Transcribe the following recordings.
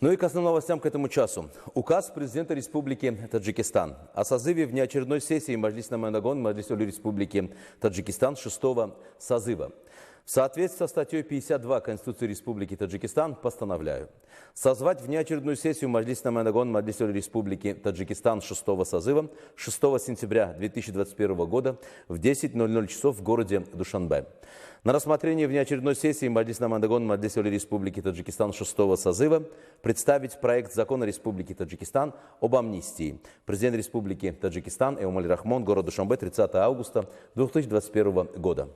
Ну и к основным новостям к этому часу. Указ президента Республики Таджикистан о созыве внеочередной сессии Маджлис-Намаи-Нагон Маджлис-Ули Республики Таджикистан 6-го созыва. В соответствии со статьей 52 Конституции Республики Таджикистан постановляю созвать внеочередную сессию Маджлис-Намаи-Нагон Маджлис-Ули Республики Таджикистан 6-го созыва 6 сентября 2021 года в 10:00 часов в городе Душанбе. На рассмотрение внеочередной сессии Маджлис-Намаи-Нагон Маджлис-Ули Республики Таджикистан 6-го созыва представить проект закона Республики Таджикистан об амнистии. Президент Республики Таджикистан Эмомали Рахмон, город Душанбе, 30 августа 2021 года.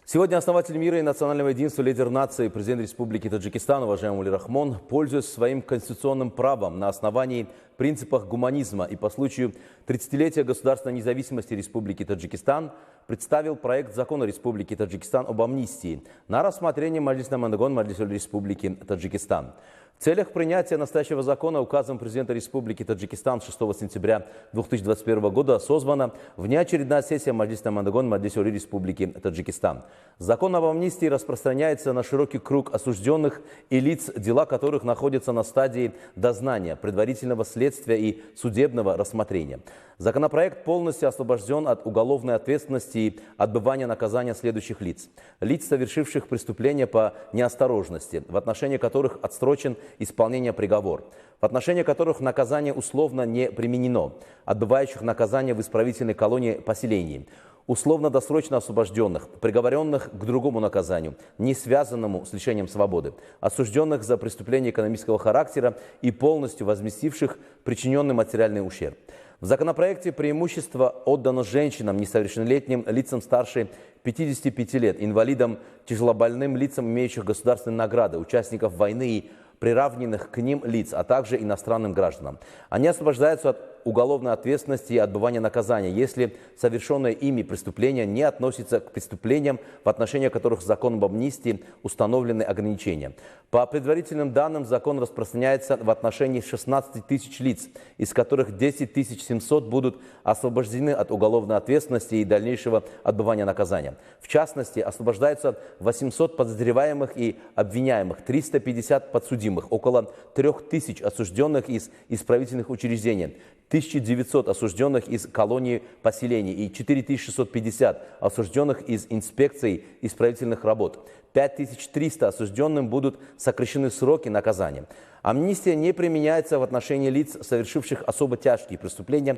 Сегодня основатель мира и национального единства, лидер нации, президент Республики Таджикистан, уважаемый Эмомали Рахмон, пользуясь своим конституционным правом на основании принципах гуманизма и по случаю 30-летия государственной независимости Республики Таджикистан, представил проект закона Республики Таджикистан об амнистии на рассмотрение Маджлис-Намаи-Нагон Маджлис-Ули Республики Таджикистан. В целях принятия настоящего закона указом президента Республики Таджикистан 6 сентября 2021 года созвана внеочередная сессия Маджлис-Намаи-Нагон Маджлис-Ули Республики Таджикистан. Закон об амнистии распространяется на широкий круг осужденных и лиц, дела которых находятся на стадии дознания, предварительного следствия и судебного рассмотрения. Законопроект полностью освобожден от уголовной ответственности и отбывания наказания следующих лиц. Лиц, совершивших преступления по неосторожности, в отношении которых отсрочен исполнение приговора, в отношении которых наказание условно не применено, отбывающих наказание в исправительной колонии поселений, условно-досрочно освобожденных, приговоренных к другому наказанию, не связанному с лишением свободы, осужденных за преступления экономического характера и полностью возместивших причиненный материальный ущерб. В законопроекте преимущество отдано женщинам, несовершеннолетним, лицам старше 55 лет, инвалидам, тяжелобольным лицам, имеющих государственные награды, участников войны и приравненных к ним лиц, а также иностранным гражданам. Они освобождаются от уголовной ответственности и отбывания наказания, если совершенное ими преступление не относится к преступлениям, в отношении которых законом об амнистии установлены ограничения. По предварительным данным, закон распространяется в отношении 16 тысяч лиц, из которых 10 700 будут освобождены от уголовной ответственности и дальнейшего отбывания наказания. В частности, освобождаются 800 подозреваемых и обвиняемых, 350 подсудимых, около 3000 осужденных из исправительных учреждений, 1900 осужденных из колонии поселений и 4650 осужденных из инспекций исправительных работ. 5300 осужденным будут сокращены сроки наказания. Амнистия не применяется в отношении лиц, совершивших особо тяжкие преступления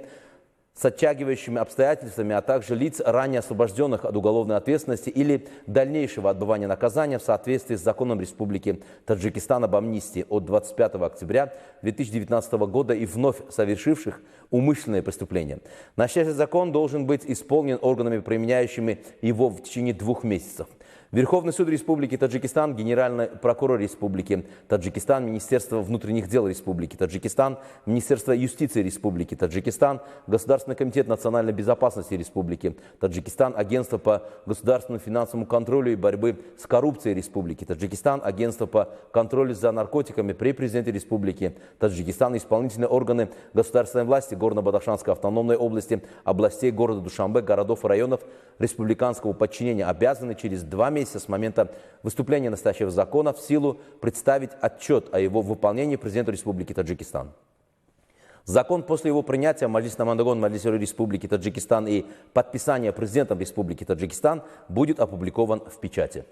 с оттягивающими обстоятельствами, а также лиц, ранее освобожденных от уголовной ответственности или дальнейшего отбывания наказания в соответствии с законом Республики Таджикистан об амнистии от 25 октября 2019 года и вновь совершивших умышленные преступления. Настоящий закон должен быть исполнен органами, применяющими его в течение 2 месяцев. Верховный суд Республики Таджикистан, Генеральный прокурор Республики Таджикистан, Министерство внутренних дел Республики Таджикистан, Министерство юстиции Республики Таджикистан, Государственный комитет национальной безопасности Республики Таджикистан, Агентство по государственному финансовому контролю и борьбы с коррупцией Республики Таджикистан, Агентство по контролю за наркотиками при президенте Республики Таджикистан, исполнительные органы государственной власти Горно-Бадахшанской автономной области, областей города Душанбе, городов и районов республиканского подчинения обязаны через 2 месяца с момента выступления настоящего закона в силу представить отчет о его выполнении президенту Республики Таджикистан. Закон после его принятия Маджлис-Намаи-Нагон Маджлис-Ули Республики Таджикистан и подписания президентом Республики Таджикистан будет опубликован в печати.